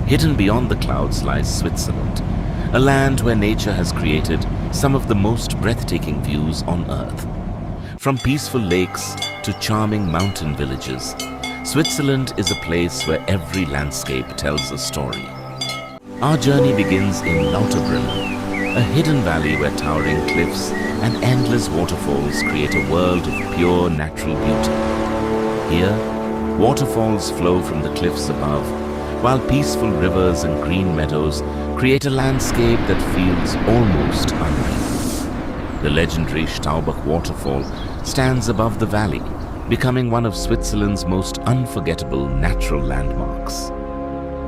Hidden beyond the clouds lies Switzerland, a land where nature has created some of the most breathtaking views on Earth. From peaceful lakes to charming mountain villages, Switzerland is a place where every landscape tells a story. Our journey begins in Lauterbrunnen, a hidden valley where towering cliffs and endless waterfalls create a world of pure natural beauty. Here, waterfalls flow from the cliffs above, while peaceful rivers and green meadows create a landscape that feels almost unreal. The legendary Staubach waterfall stands above the valley, becoming one of Switzerland's most unforgettable natural landmarks.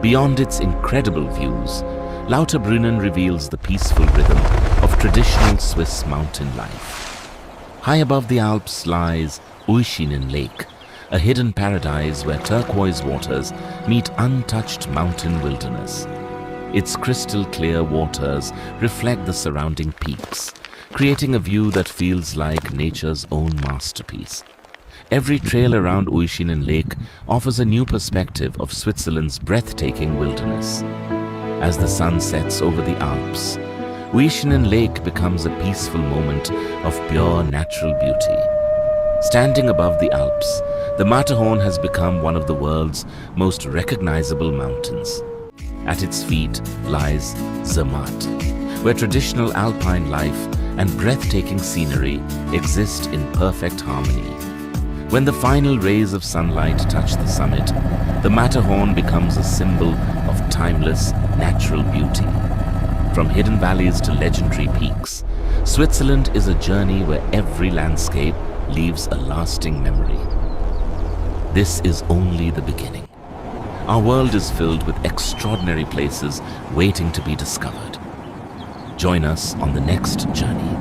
Beyond its incredible views, Lauterbrunnen reveals the peaceful rhythm of traditional Swiss mountain life. High above the Alps lies Uischinen Lake, a hidden paradise where turquoise waters meet untouched mountain wilderness. Its crystal-clear waters reflect the surrounding peaks, creating a view that feels like nature's own masterpiece. Every trail around Uischinen Lake offers a new perspective of Switzerland's breathtaking wilderness. As the sun sets over the Alps, Uischinen Lake becomes a peaceful moment of pure natural beauty. Standing above the Alps, the Matterhorn has become one of the world's most recognizable mountains. At its feet lies Zermatt, where traditional alpine life and breathtaking scenery exist in perfect harmony. When the final rays of sunlight touch the summit, the Matterhorn becomes a symbol of timeless natural beauty. From hidden valleys to legendary peaks, Switzerland is a journey where every landscape leaves a lasting memory. This is only the beginning. Our world is filled with extraordinary places waiting to be discovered. Join us on the next journey.